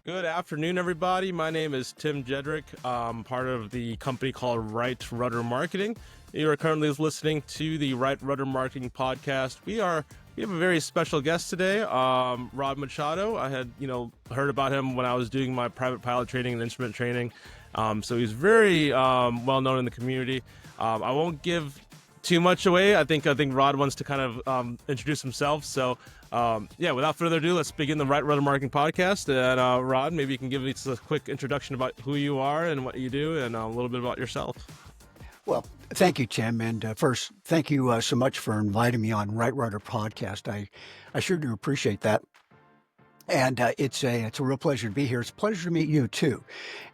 Good afternoon, everybody. My name is Tim Jedrek. I'm part of the company called Right Rudder Marketing. You are currently listening to the Right Rudder Marketing Podcast. We have a very special guest today, Rod Machado. I had heard about him when I was doing my private pilot training and instrument training. So he's very well known in the community. I won't give too much away. I think Rod wants to kind of introduce himself. So. Without further ado, let's begin the Right Rudder Marketing Podcast. And Rod, maybe you can give us a quick introduction about who you are and what you do and a little bit about yourself. Well, thank you, Tim. And first, thank you so much for inviting me on Right Rudder Podcast. I sure do appreciate that. And it's a real pleasure to be here. It's a pleasure to meet you, too.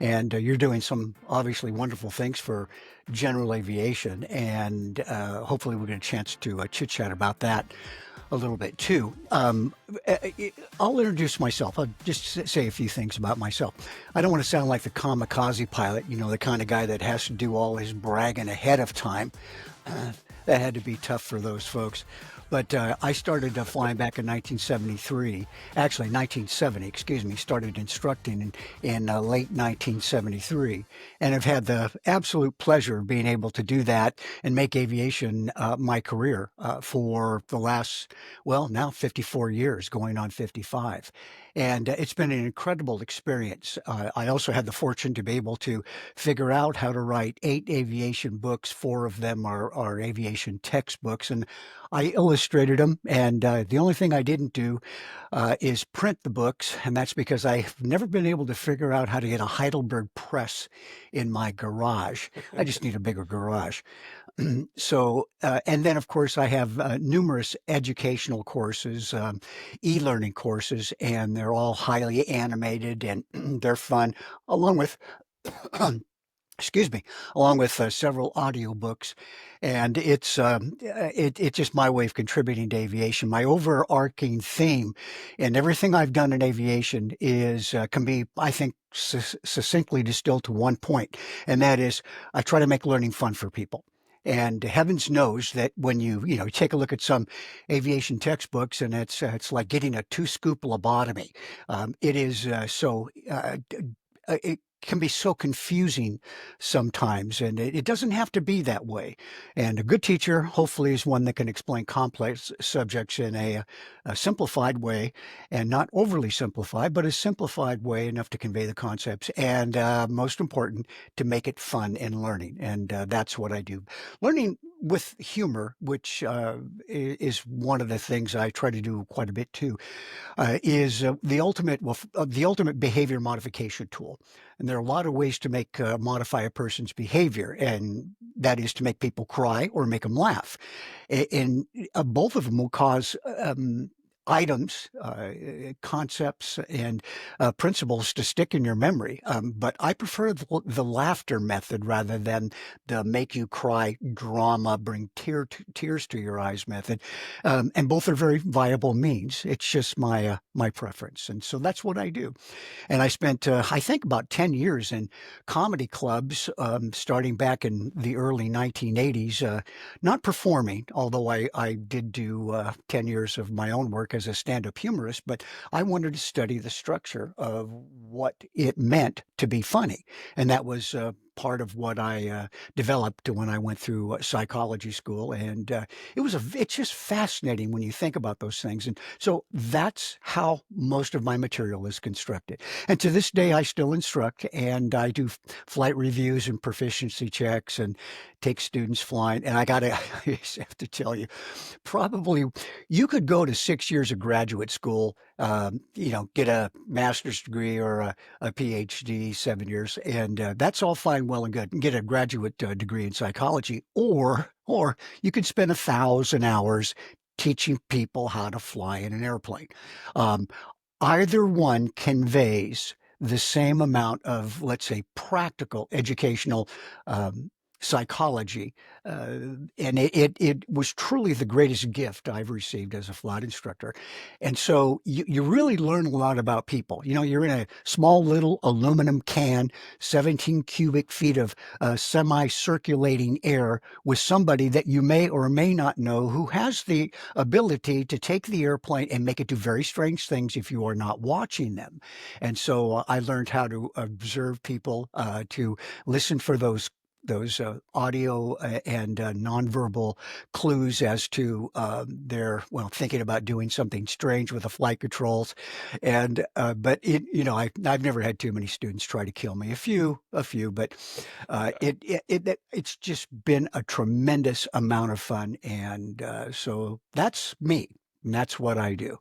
And you're doing some obviously wonderful things for general aviation. And hopefully we'll get a chance to chit-chat about that a little bit too. I'll introduce myself. I'll just say a few things about myself. I don't want to sound like the kamikaze pilot, the kind of guy that has to do all his bragging ahead of time. That had to be tough for those folks. But I started flying back in 1973, actually 1970, excuse me, started instructing in late 1973. And I've had the absolute pleasure of being able to do that and make aviation my career for the last, now 54 years, going on 55. And it's been an incredible experience. I also had the fortune to be able to figure out how to write 8 aviation books. 4 of them are aviation textbooks, and I illustrated them. And the only thing I didn't do is print the books, and that's because I've never been able to figure out how to get a Heidelberg press in my garage. I just need a bigger garage. So, and then of course I have numerous educational courses, e-learning courses, and they're all highly animated and they're fun, along with, excuse me, along with several audiobooks. And it's just my way of contributing to aviation. My overarching theme in everything I've done in aviation is can be, I think, succinctly distilled to one point, and that is I try to make learning fun for people. And heavens knows that when you take a look at some aviation textbooks, and it's like getting a 2-scoop lobotomy. It is it can be so confusing sometimes, and it doesn't have to be that way. And a good teacher, hopefully, is one that can explain complex subjects in a simplified way, and not overly simplified, but a simplified way enough to convey the concepts, and most important, to make it fun and learning. And that's what I do. Learning with humor, which is one of the things I try to do quite a bit too, is the ultimate behavior modification tool. And there are a lot of ways to modify a person's behavior, and that is to make people cry or make them laugh. And both of them will cause items, concepts, and principles to stick in your memory. But I prefer the laughter method rather than the make you cry drama, bring tears to your eyes method. And both are very viable means. It's just my preference. And so that's what I do. And I spent, I think, about 10 years in comedy clubs, starting back in the early 1980s, not performing, although I did do 10 years of my own work as a stand-up humorist, but I wanted to study the structure of what it meant to be funny. And that was part of what I developed when I went through psychology school. And it's just fascinating when you think about those things. And so that's how most of my material is constructed. And to this day, I still instruct, and I do flight reviews and proficiency checks and take students flying. And I have to tell you, probably you could go to 6 years of graduate school, get a master's degree or a PhD, 7 years, and that's all fine, well and good, and get a graduate degree in psychology, or you could spend 1,000 hours teaching people how to fly in an airplane. Either one conveys the same amount of, let's say, practical educational psychology, and it was truly the greatest gift I've received as a flight instructor. And so you really learn a lot about people. You know, you're in a small little aluminum can, 17 cubic feet of semi-circulating air with somebody that you may or may not know who has the ability to take the airplane and make it do very strange things if you are not watching them. And so I learned how to observe people, to listen for those audio and nonverbal clues as to their thinking about doing something strange with the flight controls. And but I've never had too many students try to kill me. A few, but it's just been a tremendous amount of fun. And so that's me. And that's what I do.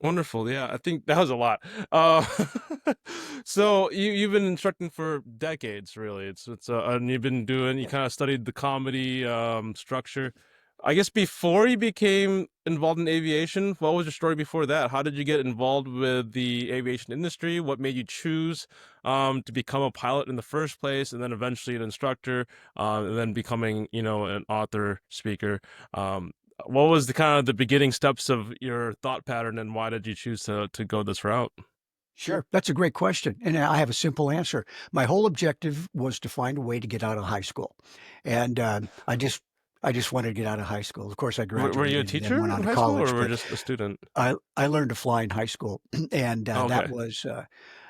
Wonderful. Yeah, I think that was a lot. Uh, so you've been instructing for decades, really. And you've been doing. You kind of studied the comedy structure. I guess before you became involved in aviation, what was your story before that? How did you get involved with the aviation industry? What made you choose to become a pilot in the first place, and then eventually an instructor, and then becoming, an author, speaker? Um, what was the kind of the beginning steps of your thought pattern, and why did you choose to go this route? Sure. That's a great question. And I have a simple answer. My whole objective was to find a way to get out of high school. And I just wanted to get out of high school. Of course, I Were you a graduated and then went teacher on in to high school, or college, were but you just a student? I learned to fly in high school, and Oh, okay.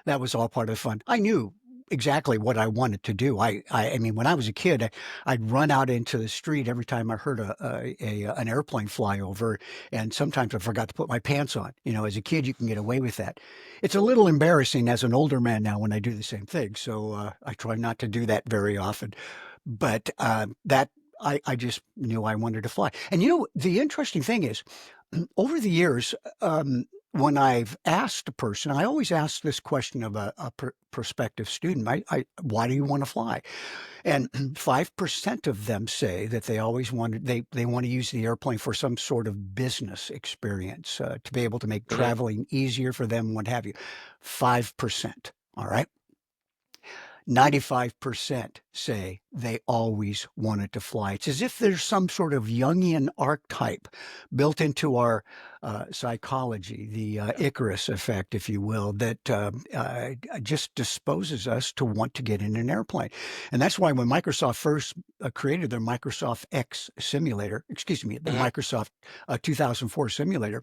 that was all part of the fun. I knew exactly what I wanted to do. I mean, when I was a kid, I'd run out into the street every time I heard an airplane fly over, and sometimes I forgot to put my pants on. You know, as a kid, you can get away with that. It's a little embarrassing as an older man now when I do the same thing. So I try not to do that very often. But that I just knew I wanted to fly. And the interesting thing is, over the years, when I've asked a person, I always ask this question of a prospective student: Why do you want to fly? And 5% of them say that they want to use the airplane for some sort of business experience, to be able to make Okay. traveling easier for them, what have you. 5%. All right. 95% say they always wanted to fly. It's as if there's some sort of Jungian archetype built into our psychology, the Yeah. Icarus effect, if you will, that just disposes us to want to get in an airplane. And that's why when Microsoft first created their Microsoft X simulator, excuse me, the Hmm. Microsoft 2004 simulator,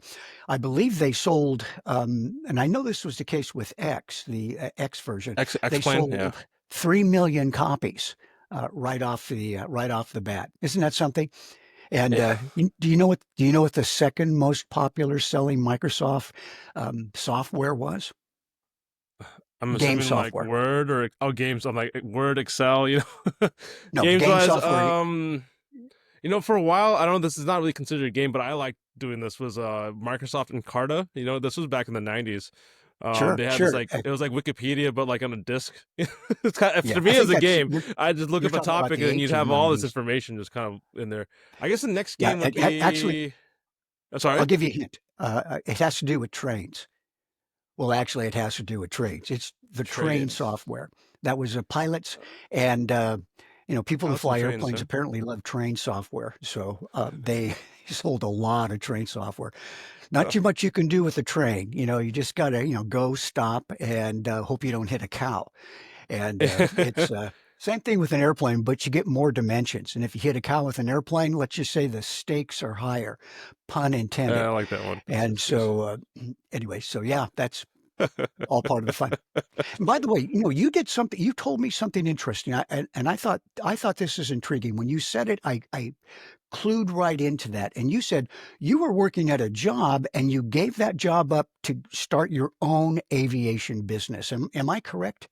I believe they sold, and I know this was the case with X, the X version, X they plane. Yeah. sold 3 million copies right off the bat. Isn't that something? And Yeah. do you know what the second most popular selling Microsoft software was? I'm Game assuming like software. Word or games. I'm like Word, Excel. No, Games game wise. software. For a while, I don't know. This is not really considered a game, but I like doing this. Was Microsoft Encarta. This was back in the '90s. Sure, They had this sure. like it was like Wikipedia, but like on a disc. It's kind of, Yeah, for I me as think a that's game, I just look you're up a talking about topic the and then you'd have all this 1890s. information just kind of in there. I guess the next Yeah, game would actually, be. I'll Sorry, give you a hint. It has to do with trains. Well, actually, it has to do with trains. It's the train trains. software. That was a pilots and, people who Pilots and fly trains, airplanes huh? apparently love train software. So they sold a lot of train software. Not Huh. too much you can do with a train. You just got to, go, stop, and hope you don't hit a cow. And it's same thing with an airplane, but you get more dimensions. And if you hit a cow with an airplane, let's just say the stakes are higher, pun I intended. like that one. And That's so, anyway, so yeah, that's good. all part of the fun. And by the way, you did something. You told me something interesting, and I thought this is intriguing. When you said it, I clued right into that. And you said you were working at a job, and you gave that job up to start your own aviation business. Am I correct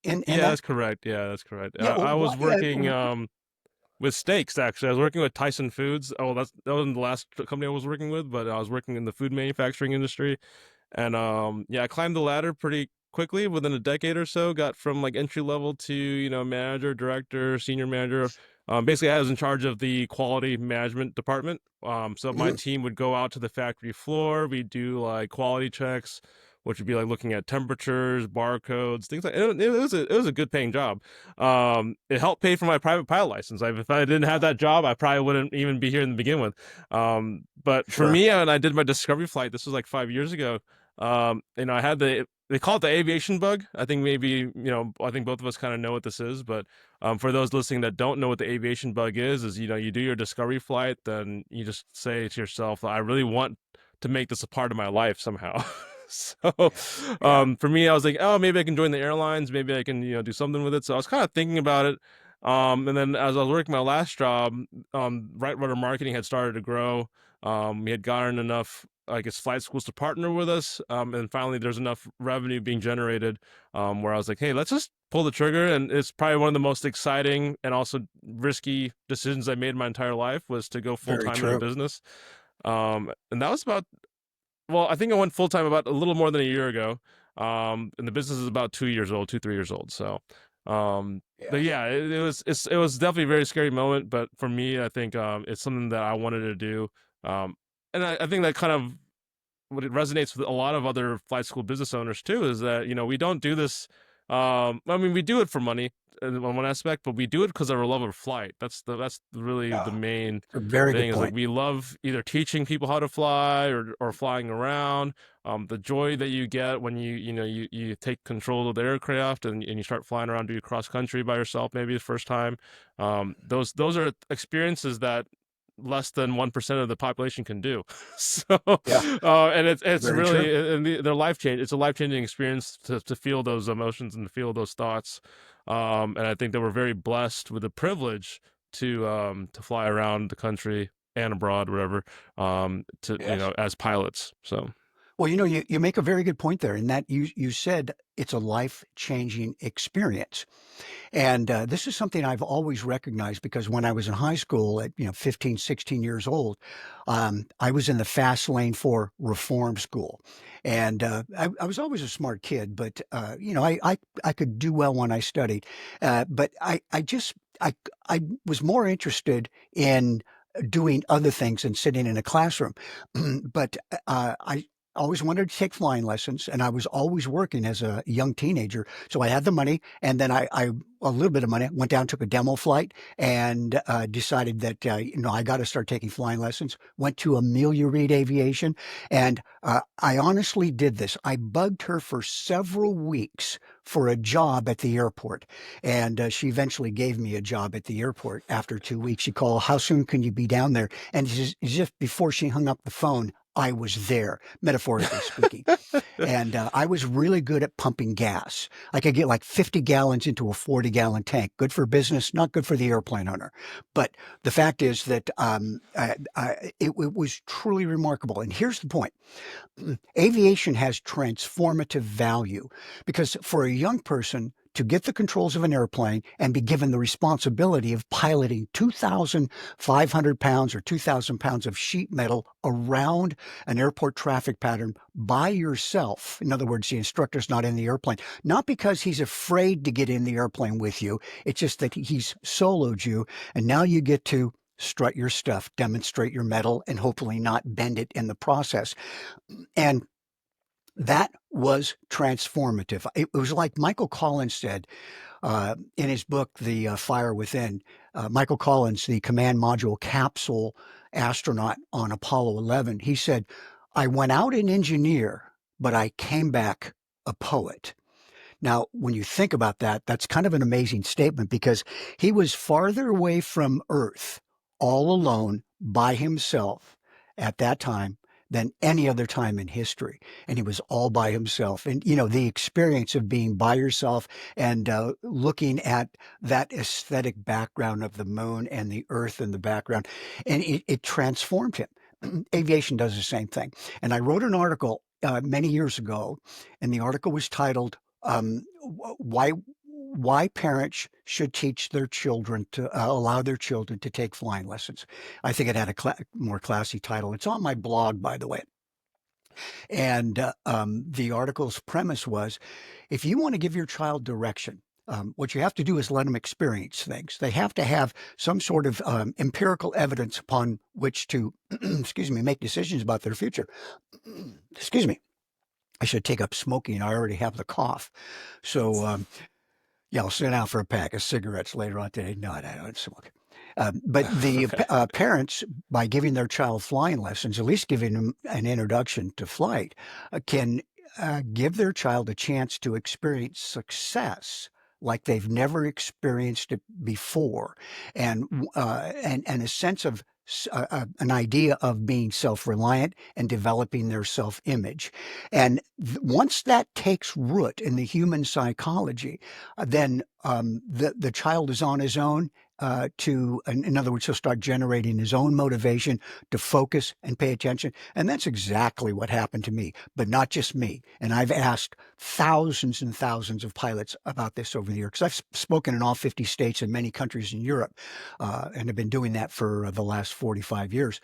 in Yeah, that? that's correct. Yeah, that's correct. Yeah. I Well, was working with steaks actually. I was working with Tyson Foods. Oh, that wasn't the last company I was working with, but I was working in the food manufacturing industry. And yeah, I climbed the ladder pretty quickly within a decade or so. Got from like entry level to manager, director, senior manager. Basically, I was in charge of the quality management department. So my mhm. team would go out to the factory floor. We do like quality checks. which would be like looking at temperatures, barcodes, things like it was a good paying job. It helped pay for my private pilot license. If I didn't have that job, I probably wouldn't even be here in the begin with. But for Sure. me, when I did my discovery flight, this was like 5 years ago. I had they call it the aviation bug. I think maybe, I think both of us kind of know what this is, but for those listening that don't know what the aviation bug is, you do your discovery flight, then you just say to yourself, I really want to make this a part of my life somehow. So, Yeah. for me, I was like, oh, maybe I can join the airlines. Maybe I can, do something with it. So I was kind of thinking about it. And then as I was working my last job, Right Rudder Marketing had started to grow. We had gotten enough, I guess, flight schools to partner with us. And finally, there's enough revenue being generated where I was like, hey, let's just pull the trigger. And it's probably one of the most exciting and also risky decisions I made in my entire life was to go full Very time in a true. business. And that was about, well, I think I went full time about a little more than a year ago. And the business is about 2 years old, 3 years old. So, but Yes. yeah, it was definitely a very scary moment. But for me, I think it's something that I wanted to do. Um, and I think that kind of what it resonates with a lot of other flight school business owners too is that we don't do this. I mean, we do it for money in one aspect, but we do it because of our love of flight. That's really the Yeah. main A very thing good is like point. we love either teaching people how to fly or flying around. The joy that you get when you take control of the aircraft and you start flying around, do cross country by yourself, maybe the first time. Those are experiences that less than 1% of the population can do. So, Yeah. and it's Very true. really, and they're life change. It's a life changing experience to feel those emotions and to feel those thoughts. And I think that we're very blessed with the privilege to fly around the country and abroad, wherever, Yes. as pilots. So Well, you make a very good point there in that you said it's a life-changing experience. And this is something I've always recognized because when I was in high school at 15, 16 years old, I was in the fast lane for reform school, and I was always a smart kid, but I could do well when I studied, but I was more interested in doing other things than sitting in a classroom. But I always wanted to take flying lessons, and I was always working as a young teenager, so I had the money, and then I a little bit of money, went down, took a demo flight, and decided that I got to start taking flying lessons. Went to Amelia Reed Aviation, and I honestly did this. I bugged her for several weeks for a job at the airport, and she eventually gave me a job at the airport after 2 weeks. She called, "How soon can you be down there?" And as if before she hung up the phone, I was there, metaphorically speaking. And I was really good at pumping gas. I could get like 50 gallons into a 40-gallon tank. Good for business, not good for the airplane owner. But the fact is that it was truly remarkable. And here's the point. Aviation has transformative value because for a young person to get the controls of an airplane and be given the responsibility of piloting 2,500 pounds or 2,000 pounds of sheet metal around an airport traffic pattern by yourself. In other words, the instructor's not in the airplane, not because he's afraid to get in the airplane with you. It's just that he's soloed you, and now you get to strut your stuff, demonstrate your metal, and hopefully not bend it in the process. And that was transformative. It was like Michael Collins said in his book, The Fire Within. Michael Collins, the command module capsule astronaut on Apollo 11, he said, "I went out an engineer, but I came back a poet." Now, when you think about that, that's kind of an amazing statement because he was farther away from Earth all alone by himself at that time than any other time in history. And he was all by himself. And, the experience of being by yourself and looking at that aesthetic background of the moon and the earth in the background, and it transformed him. Aviation does the same thing. And I wrote an article many years ago, and the article was titled why parents should teach their children to allow their children to take flying lessons. I think it had a more classy title. It's on my blog, by the way. And the article's premise was, if you want to give your child direction, what you have to do is let them experience things. They have to have some sort of empirical evidence upon which to, excuse me, make decisions about their future. Excuse me. I should take up smoking. I already have the cough. So, yeah, I'll sit down for a pack of cigarettes later on today. No, I don't smoke. But the Okay. parents, by giving their child flying lessons, at least giving them an introduction to flight, can give their child a chance to experience success like they've never experienced it before, and and a sense of an idea of being self-reliant and developing their self-image. And once that takes root in the human psychology, then the child is on his own in other words, he'll start generating his own motivation to focus and pay attention. And that's exactly what happened to me, but not just me. And I've asked thousands and thousands of pilots about this over the years, because I've spoken in all 50 states and many countries in Europe, and have been doing that for the last 45 years.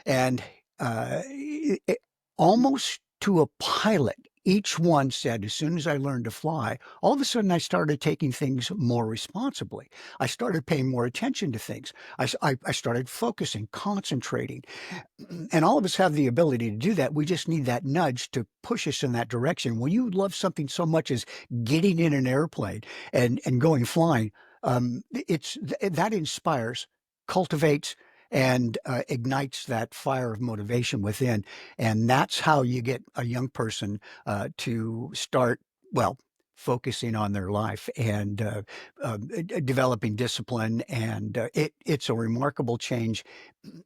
And it, almost to a pilot, each one said, as soon as I learned to fly, all of a sudden I started taking things more responsibly. I started paying more attention to things. I started focusing, concentrating. And all of us have the ability to do that. We just need that nudge to push us in that direction. When you love something so much as getting in an airplane and going flying, that inspires, cultivates, and ignites that fire of motivation within. And that's how you get a young person to start, well, focusing on their life and developing discipline. And it's a remarkable change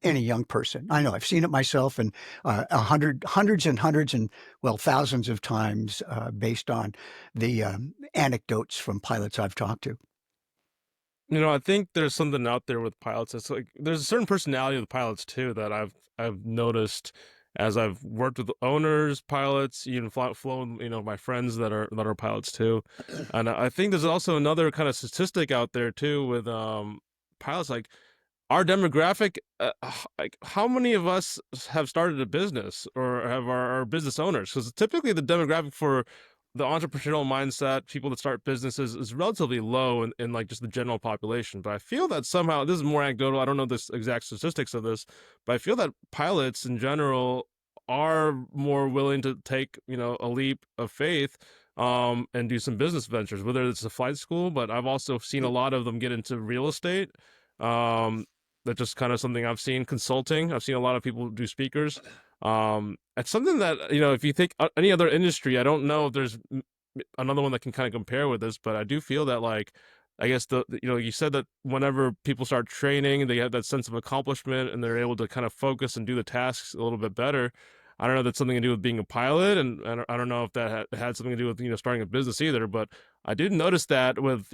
in a young person. I know I've seen it myself, and hundreds and hundreds and, well, thousands of times based on the anecdotes from pilots I've talked to. I think there's something out there with pilots. It's like there's a certain personality of the pilots too that I've noticed as I've worked with owners, pilots, even flown, my friends that are pilots too. And I think there's also another kind of statistic out there too with pilots, like our demographic, like how many of us have started a business or have our business owners? Because typically the demographic for the entrepreneurial mindset, people that start businesses, is relatively low in like just the general population. But I feel that somehow this is more anecdotal. I don't know the exact statistics of this, but I feel that pilots in general are more willing to take a leap of faith and do some business ventures, whether it's a flight school. But I've also seen a lot of them get into real estate. Um, that's just kind of something I've seen. Consulting, I've seen a lot of people do speakers. It's something that if you think any other industry, I don't know if there's another one that can kind of compare with this, but I do feel that, like, I guess you said that whenever people start training, they have that sense of accomplishment and they're able to kind of focus and do the tasks a little bit better. I don't know if that's something to do with being a pilot, and I don't know if that had something to do with starting a business either. But I did notice that with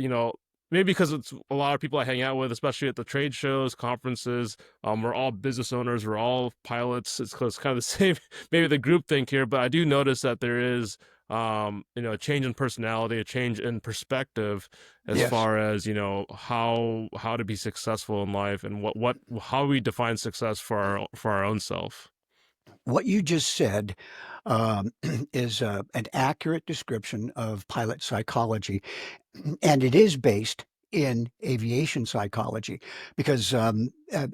maybe because it's a lot of people I hang out with, especially at the trade shows, conferences. We're all business owners, we're all pilots. It's kind of the same, maybe the group think here, but I do notice that there is, a change in personality, a change in perspective, as Yes. far as how to be successful in life and how we define success for our own self. What you just said um, is an accurate description of pilot psychology, and it is based in aviation psychology, because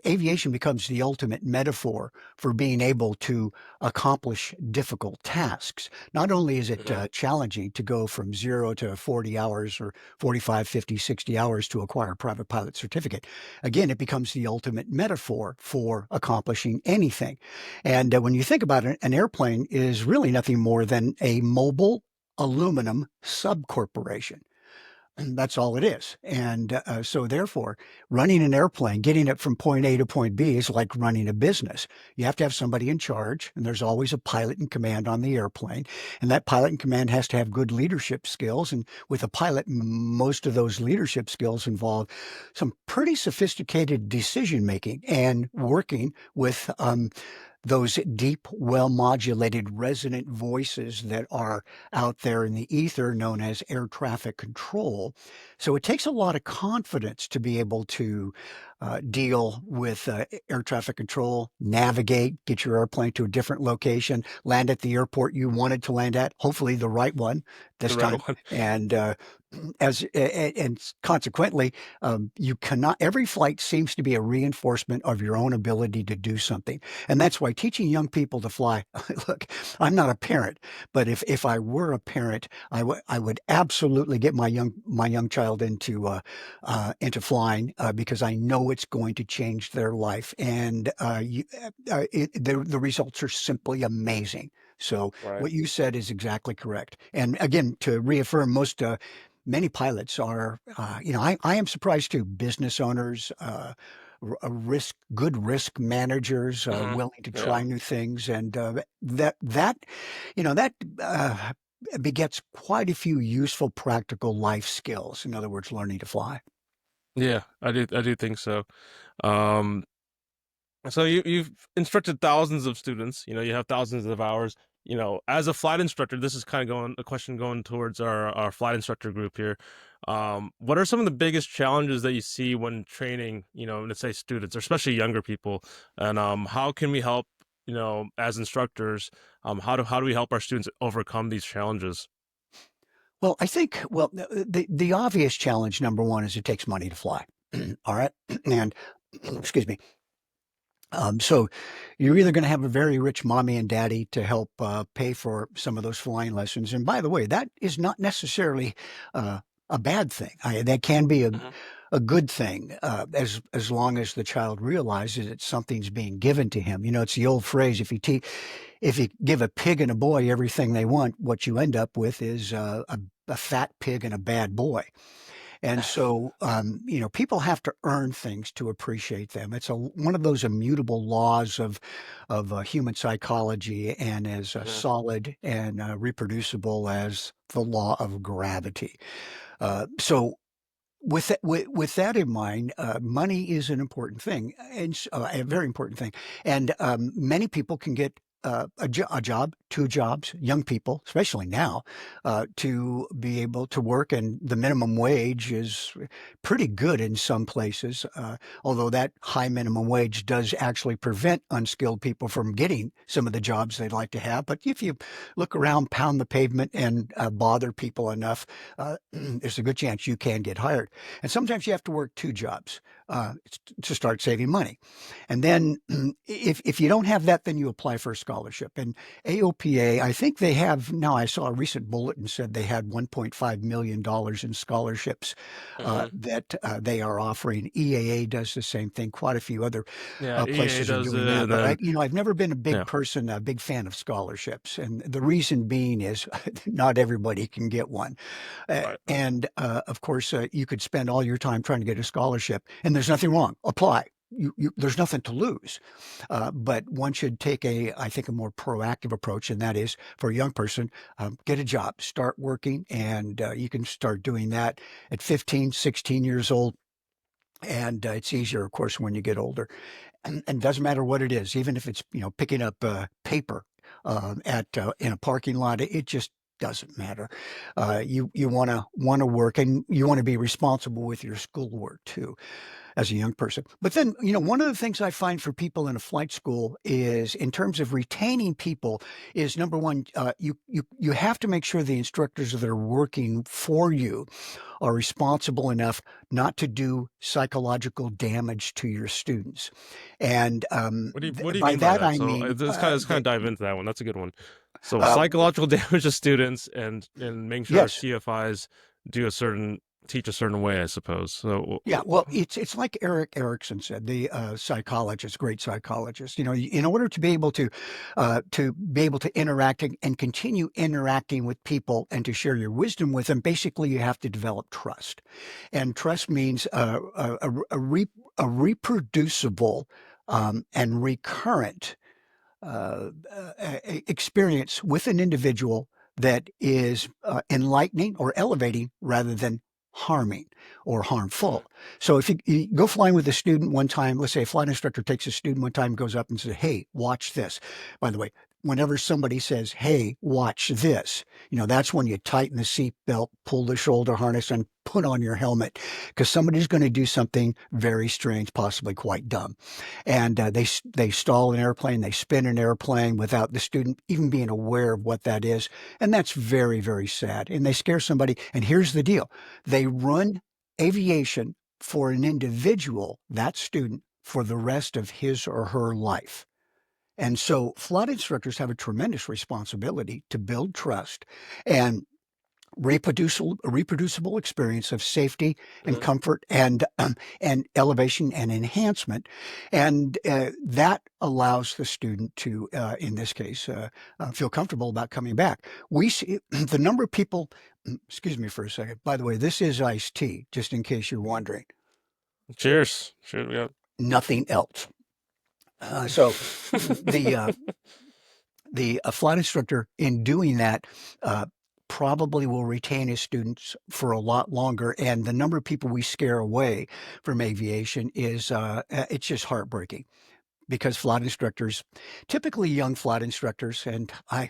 aviation becomes the ultimate metaphor for being able to accomplish difficult tasks. Not only is it Mhm. challenging to go from 0 to 40 hours or 45, 50, 60 hours to acquire a private pilot certificate, again, it becomes the ultimate metaphor for accomplishing anything. And when you think about it, an airplane is really nothing more than a mobile aluminum subcorporation. And that's all it is. And so, therefore, running an airplane, getting it from point A to point B is like running a business. You have to have somebody in charge, and there's always a pilot in command on the airplane. And that pilot in command has to have good leadership skills. And with a pilot, most of those leadership skills involve some pretty sophisticated decision making and working with those deep, well modulated resonant voices that are out there in the ether known as air traffic control. So it takes a lot of confidence to be able to deal with air traffic control, navigate, get your airplane to a different location, land at the airport you wanted to land at, hopefully the right one The this right time, one. and And consequently, you cannot. Every flight seems to be a reinforcement of your own ability to do something, and that's why teaching young people to fly. Look, I'm not a parent, but if I were a parent, I would absolutely get my young child into flying because I know it's going to change their life, and the results are simply amazing. So Right. what you said is exactly correct. And again, to reaffirm, many pilots are, I am surprised too. Business owners, good risk managers, Hmm. willing to Yeah. try new things, and that, that begets quite a few useful, practical life skills. In other words, learning to fly. Yeah, I do think so. Um, so you've instructed thousands of students, you have thousands of hours. As a flight instructor, this is kind of going a question going towards our flight instructor group here. What are some of the biggest challenges that you see when training, let's say students, or especially younger people, and how can we help, as instructors, how do we help our students overcome these challenges? Well, I think, the obvious challenge, number one, is it takes money to fly. All right. And excuse me. So you're either going to have a very rich mommy and daddy to help pay for some of those flying lessons. And by the way, that is not necessarily uh, a bad thing. That can be Hmm. a good thing as long as the child realizes that something's being given to him. It's the old phrase: if you give a pig and a boy everything they want, what you end up with is a fat pig and a bad boy. And so, people have to earn things to appreciate them. It's one of those immutable laws of human psychology, and as Hmm. solid and reproducible as the law of gravity. So, with that in mind, money is an important thing, and a very important thing. And many people can get a job, two jobs, young people, especially now, to be able to work. And the minimum wage is pretty good in some places, although that high minimum wage does actually prevent unskilled people from getting some of the jobs they'd like to have. But if you look around, pound the pavement, and bother people enough, there's a good chance you can get hired. And sometimes you have to work two jobs to start saving money. And then if you don't have that, then you apply for a scholarship. And AOPA, I think they have now. I saw a recent bulletin said they had $1.5 million in scholarships Hmm. that they are offering. EAA does the same thing. Quite a few other Yeah, EA places are does it, doing that. and But then I've never been yeah, a big fan of scholarships, and the reason being is not everybody can get one. right. And of course, you could spend all your time trying to get a scholarship, and there's nothing wrong. Apply. There's nothing to lose. But one should take I think, a more proactive approach, and that is for a young person, get a job, start working, and you can start doing that at 15, 16 years old. And it's easier, of course, when you get older. And doesn't matter what it is, even if it's picking up paper at in a parking lot, it just doesn't matter. You want to work, and you want to be responsible with your schoolwork too as a young person. But then, one of the things I find for people in a flight school is, in terms of retaining people, is number one, you have to make sure the instructors that are working for you are responsible enough not to do psychological damage to your students. And What do you by mean by that that? I So mean let's kind of dive into that one. That's a good one. So uh, psychological damage to students and making sure our yes. CFIs teach a certain way, I suppose. So Yeah, well, it's like Eric Erickson said, the psychologist, great psychologist. In order to be able to interact and continue interacting with people and to share your wisdom with them, basically you have to develop trust, and trust means a reproducible and recurrent experience with an individual that is enlightening or elevating rather than harming or mhm. harmful. So if you go flying with a student one time, let's say a flight instructor takes a student one time, goes up and says, "Hey, watch this." By the way, whenever somebody says, "Hey, watch this," that's when you tighten the seat belt, pull the shoulder harness, and put on your helmet, because somebody's going to do something very strange, possibly quite dumb. And they stall an airplane, they spin an airplane without the student even being aware of what that is, and that's very, very sad. And they scare somebody. And here's the deal: they run aviation for an individual, that student, for the rest of his or her life. And so flight instructors have a tremendous responsibility to build trust and reproducible experience of safety and Mhm. comfort and elevation and enhancement, and that allows the student to, in this case, feel comfortable about coming back. We see the number of people. Excuse me for a second. By the way, this is iced tea, just in case you're wondering. Cheers. Cheers. Yeah. Nothing else. So the flight instructor, in doing that, uh, probably will retain his students for a lot longer. And the number of people we scare away from aviation is it's just heartbreaking, because flight instructors, typically young flight instructors, and I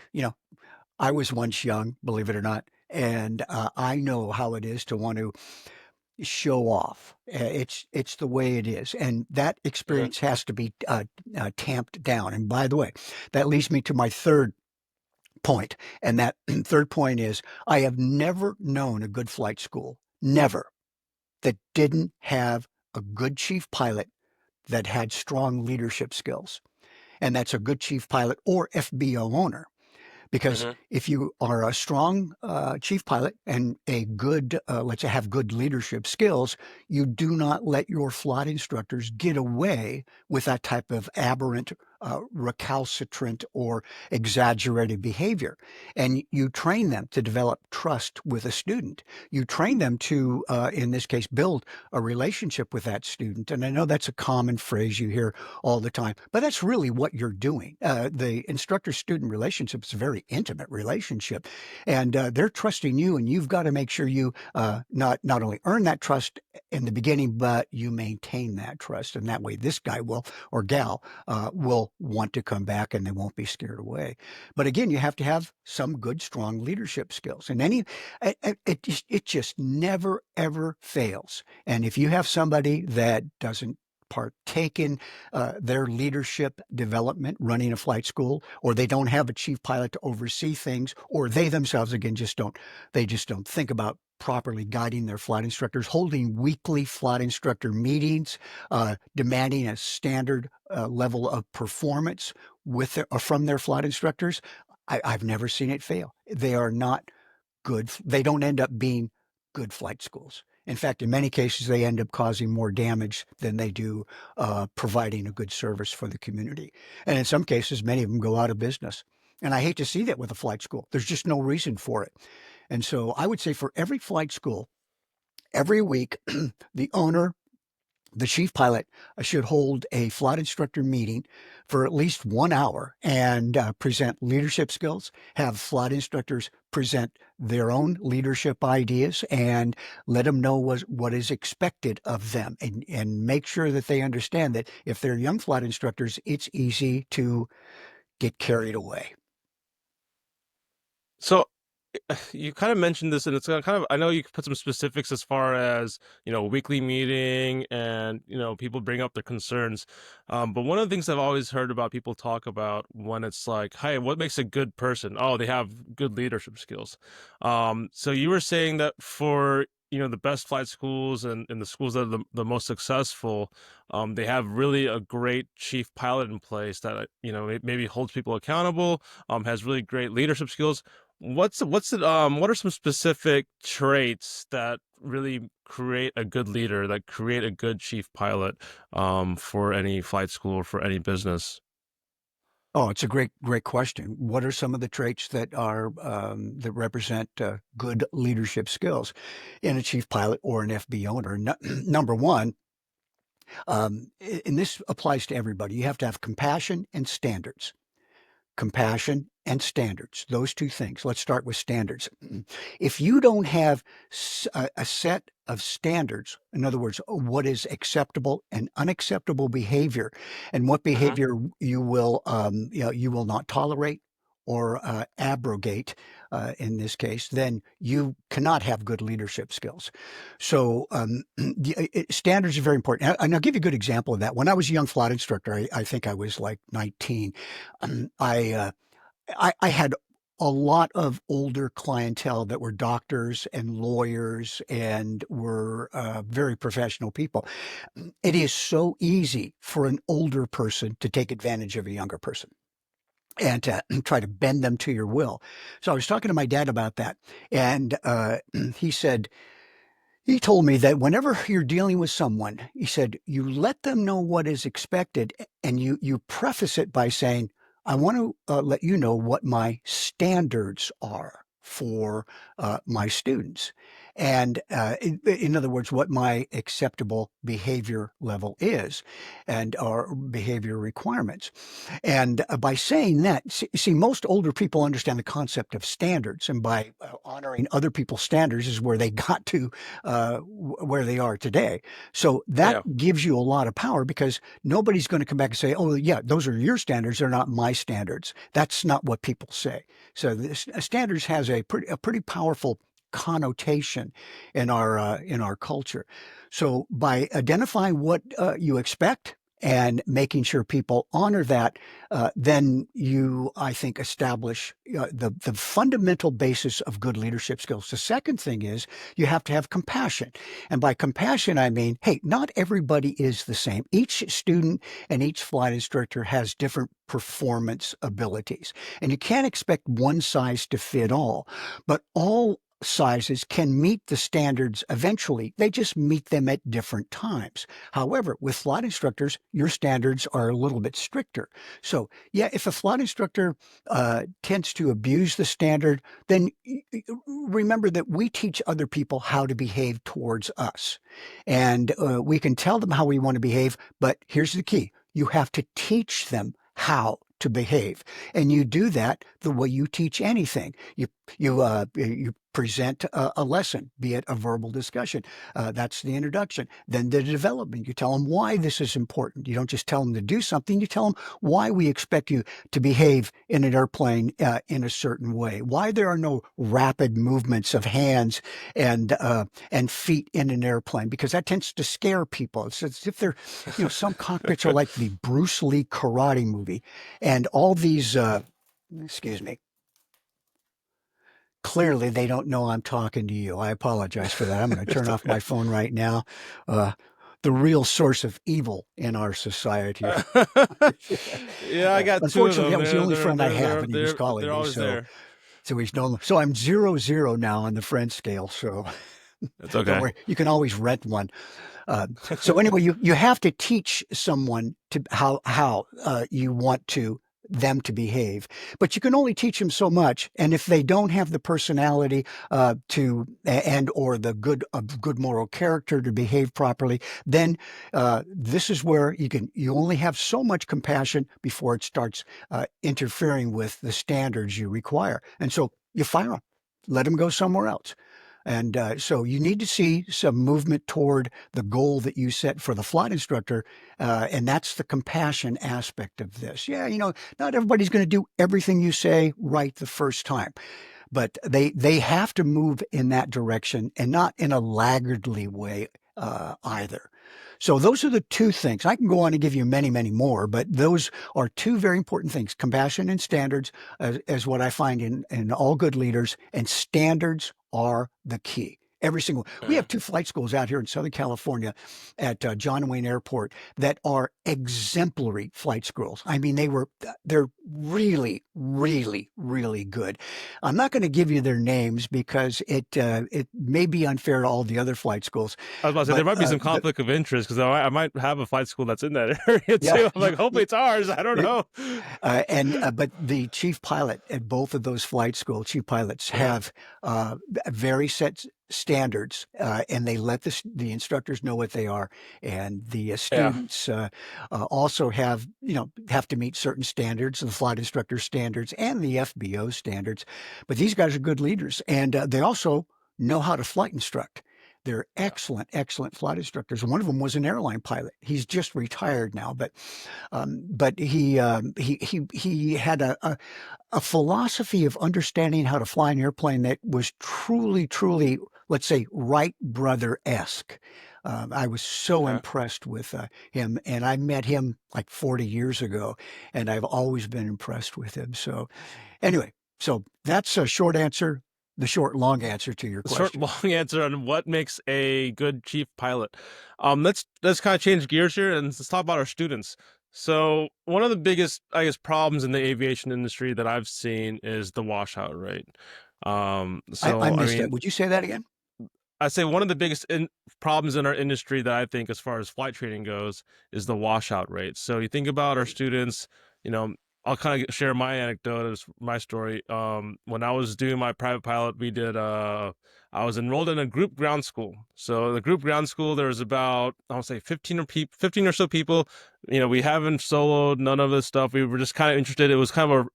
was once young, believe it or not, and I know how it is to want to show off. It's the way it is, and that Mhm. experience has to be tamped down. And by the way, that leads me to my third point. And that third point is, I have never known a good flight school, never, that didn't have a good chief pilot that had strong leadership skills. And that's a good chief pilot or FBO owner. Because Mhm. if you are a strong chief pilot and a good, let's say, have good leadership skills, you do not let your flight instructors get away with that type of aberrant, recalcitrant, or exaggerated behavior. And you train them to develop trust with a student. You train them to, in this case, build a relationship with that student. And I know that's a common phrase you hear all the time, but that's really what you're doing. The instructor-student relationship is a very intimate relationship, and they're trusting you, and you've got to make sure you not only earn that trust in the beginning, but you maintain that trust, and that way this guy will, or gal will, want to come back, and they won't be scared away. But again, you have to have some good, strong leadership skills, and it just never ever fails. And if you have somebody that doesn't partake in their leadership development running a flight school, or they don't have a chief pilot to oversee things, or they themselves, again, just don't think about properly guiding their flight instructors, holding weekly flight instructor meetings, demanding a standard level of performance from their flight instructors. I've never seen it fail. They are not good. They don't end up being good flight schools. In fact, in many cases, they end up causing more damage than they do providing a good service for the community. And in some cases, many of them go out of business. And I hate to see that with a flight school. There's just no reason for it. And so I would say, for every flight school, every week, the owner, the chief pilot, should hold a flight instructor meeting for at least 1 hour and present leadership skills, have flight instructors present their own leadership ideas, and let them know what is expected of them, and make sure that they understand that if they're young flight instructors, it's easy to get carried away. So you kind of mentioned this, and it's kind of, I know you put some specifics as far as, weekly meeting and, people bring up their concerns. But one of the things I've always heard about people talk about when it's like, hey, what makes a good person? Oh, they have good leadership skills. So you were saying that for, the best flight schools and the schools that are the most successful, they have really a great chief pilot in place that, maybe holds people accountable, has really great leadership skills. What are some specific traits that really create a good leader, that create a good chief pilot, for any flight school or for any business? Oh, it's a great, great question. What are some of the traits that represent good leadership skills in a chief pilot or an FB owner? Number one, and this applies to everybody. You have to have compassion and standards. Compassion and standards, those two things. Let's start with standards. If you don't have a set of standards, in other words, what is acceptable and unacceptable behavior, and what Hmm. behavior you will not tolerate or abrogate, in this case, then you cannot have good leadership skills. So standards are very important. And I'll give you a good example of that. When I was a young flight instructor, I think I was like 19. I had a lot of older clientele that were doctors and lawyers and were very professional people. It is so easy for an older person to take advantage of a younger person and to try to bend them to your will. So I was talking to my dad about that, and he said, he told me that whenever you're dealing with someone, he said, you let them know what is expected, and you preface it by saying, I want to let you know what my standards are for my students. And in other words, what my acceptable behavior level is and our behavior requirements. And by saying that, see, most older people understand the concept of standards. And by honoring other people's standards is where they got to where they are today. So that Yeah. gives you a lot of power because nobody's going to come back and say, oh, yeah, those are your standards. They're not my standards. That's not what people say. So this, standards has a pretty powerful connotation in our culture. So by identifying what you expect and making sure people honor that, then you, I think, establish the fundamental basis of good leadership skills. The second thing is you have to have compassion. And by compassion, I mean, hey, not everybody is the same. Each student and each flight instructor has different performance abilities. And you can't expect one size to fit all, but all sizes can meet the standards eventually. They just meet them at different times. However, with flight instructors, your standards are a little bit stricter. So, yeah, if a flight instructor tends to abuse the standard, then remember that we teach other people how to behave towards us. And we can tell them how we want to behave, but here's the key. You have to teach them how to behave. And you do that the way you teach anything. You present a lesson, be it a verbal discussion. That's the introduction. Then the development. You tell them why this is important. You don't just tell them to do something. You tell them why we expect you to behave in an airplane in a certain way. Why there are no rapid movements of hands and feet in an airplane, because that tends to scare people. It's as if they're, some cockpits are like the Bruce Lee karate movie, and all these. Excuse me. Clearly, they don't know I'm talking to you. I apologize for that. I'm going to It's turn off okay. my phone right now. Uh, the real source of evil in our society. Yeah, I got two of Unfortunately, them. that was the only friend I have, and he was calling They're me. always So, there. so he's no. So I'm 0-0 now on the friend scale. So It's don't okay. worry, you can always rent one. So anyway, you have to teach someone to how you want to them to behave, but you can only teach them so much. And if they don't have the personality and or the good moral character to behave properly, then this is where you only have so much compassion before it starts interfering with the standards you require, and so you fire them, let them go somewhere else. And so you need to see some movement toward the goal that you set for the flight instructor. And that's the compassion aspect of this. Yeah, not everybody's going to do everything you say right the first time, but they have to move in that direction and not in a laggardly way either. So those are the two things. I can go on and give you many, many more, but those are two very important things: compassion and standards, as what I find in all good leaders. And standards are the key. Every single. We Yeah. have two flight schools out here in Southern California at John Wayne Airport that are exemplary flight schools. I mean, they're really, really, really good. I'm not going to give you their names because it may be unfair to all the other flight schools, I was about to say there but might be some conflict of interest because I might have a flight school that's in that area yeah, too. I'm like, hopefully it's ours. I don't know. but the chief pilot at both of those flight school chief pilots Uh-huh. have very set standards, and they let the instructors know what they are, and the Yeah. students also have to meet certain standards, the flight instructor standards and the FBO standards. But these guys are good leaders, and they also know how to flight instruct. They're Yeah. excellent, excellent flight instructors. One of them was an airline pilot. He's just retired now, but he had a philosophy of understanding how to fly an airplane that was truly, truly, let's say, Wright brother-esque. I was so Okay. impressed with him, and I met him like 40 years ago, and I've always been impressed with him. So anyway, so that's a short answer, the short, long answer to your Short, question. long answer on what makes a good chief pilot. Let's kind of change gears here and let's talk about our students. So one of the biggest, I guess, problems in the aviation industry that I've seen is the washout rate. I I missed that. mean, Would you say that again? I'd say one of the biggest problems in our industry that I think, as far as flight training goes, is the washout rate. So you think about our students, you know, I'll kind of share my anecdote as my story. When I was doing my private pilot, I was enrolled in a group ground school. So the group ground school, there was about, I would say 15 or so people. We haven't soloed none of this stuff. We were just kind of interested. It was kind of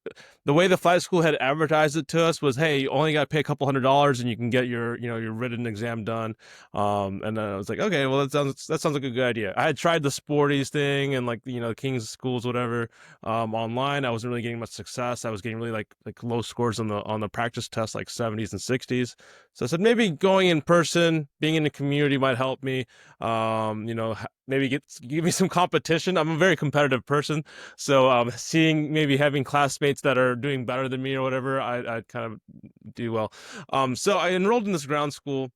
the way the flight school had advertised it to us was, hey, you only got to pay a couple $100 and you can get your written exam done. And then I was like, okay, well, that sounds like a good idea. I had tried the Sporties thing and like, King's schools, whatever, online. I wasn't really getting much success. I was getting really like low scores on the practice test, like 70s and 60s. So I said, maybe going in person, being in the community might help me. Maybe give me some competition. I'm a very competitive person. So maybe having classmates that are doing better than me or whatever, I kind of do well. So I enrolled in this ground school.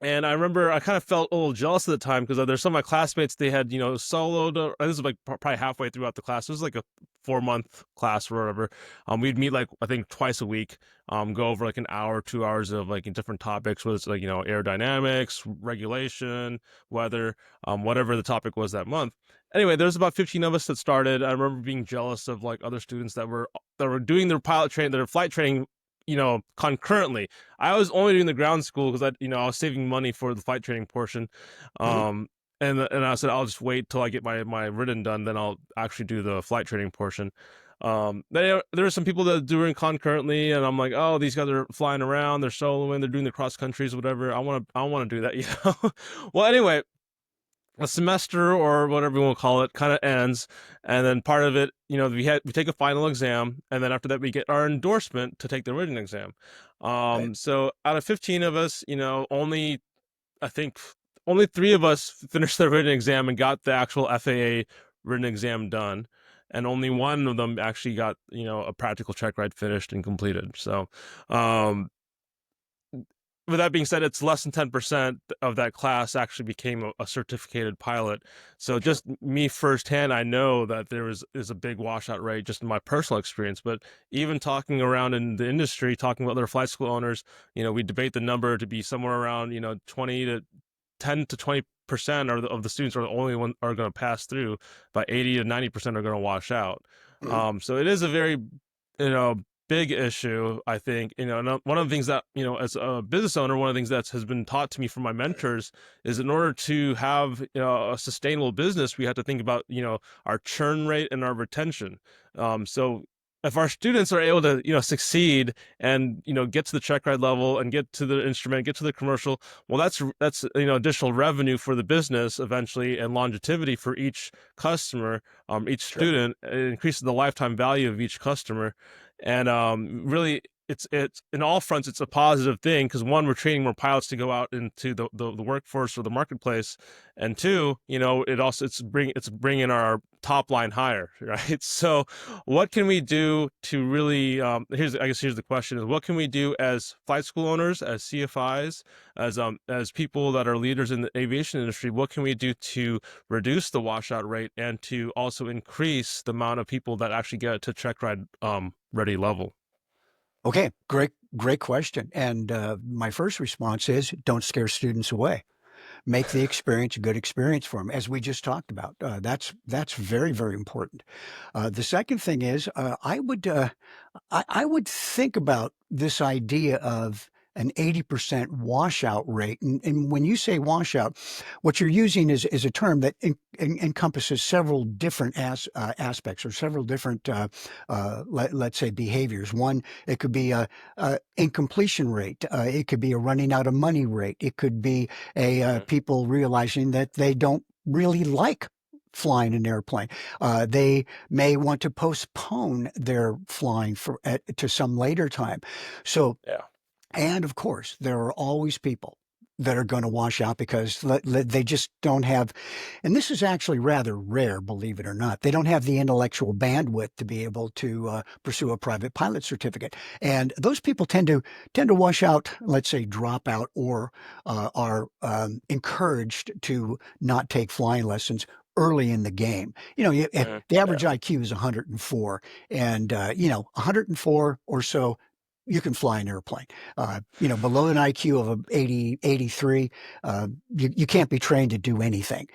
And I remember I kind of felt a little jealous at the time because there's some of my classmates, they had, soloed. This was like probably halfway throughout the class. It was like a 4-month class or whatever. We'd meet like, I think twice a week, go over like an hour, 2 hours of like different topics, whether it's like, aerodynamics, regulation, weather, whatever the topic was that month. Anyway, there's about 15 of us that started. I remember being jealous of like other students that were doing their their flight training, concurrently. I was only doing the ground school because I was saving money for the flight training portion. Mhm. Um, and I said I'll just wait till I get my written done, then I'll actually do the flight training portion. There are some people that are doing concurrently, and I'm like, oh, these guys are flying around, they're soloing, they're doing the cross countries, whatever. I want to do that. Well, anyway, a semester or whatever you want to call it kind of ends, and then part of it, we take a final exam, and then after that we get our endorsement to take the written exam. Okay. So out of 15 of us, only I think only 3 of us finished the written exam and got the actual FAA written exam done, and only one of them actually got a practical check ride finished and completed. So um with that being said, it's less than 10% of that class actually became a certificated pilot. So Sure. just me firsthand, I know that is a big washout rate just in my personal experience. But even talking around in the industry, talking with other flight school owners, we debate the number to be somewhere around 20 to 10 to 20% of the students are the only one are going to pass through, but 80 to 90% are going to wash out. Mhm. So it is a very big issue, I think. And one of the things that, as a business owner, one of the things that has been taught to me from my mentors is in order to have a sustainable business, we have to think about, our churn rate and our retention. So if our students are able to, succeed and, get to the check ride level and get to the instrument, get to the commercial, well, that's additional revenue for the business eventually and longevity for each customer, each Sure. student. It increases the lifetime value of each customer. And really, it's in all fronts, it's a positive thing because one, we're training more pilots to go out into the workforce or the marketplace, and two, it's bringing our top line higher, right? So, what can we do to really? Here's the question: is what can we do as flight school owners, as CFIs, as people that are leaders in the aviation industry? What can we do to reduce the washout rate and to also increase the amount of people that actually get to check ride ready level? Okay. Great, great question. And my first response is don't scare students away. Make the experience a good experience for them, as we just talked about. That's very, very important. The second thing is I would think about this idea of an 80% washout rate. And when you say washout, what you're using is a term that encompasses several different aspects or several different, let's say, behaviors. One, it could be a incompletion rate. It could be a running out of money rate. It could be people realizing that they don't really like flying an airplane. They may want to postpone their flying to some later time. So, Yeah. and of course, there are always people that are going to wash out because they just don't have, and this is actually rather rare, believe it or not. They don't have the intellectual bandwidth to be able to pursue a private pilot certificate, and those people tend to wash out, let's say, drop out, or are encouraged to not take flying lessons early in the game. The average Yeah. IQ is 104, and 104 or so, you can fly an airplane. Below an IQ of 80, 83, you can't be trained to do anything.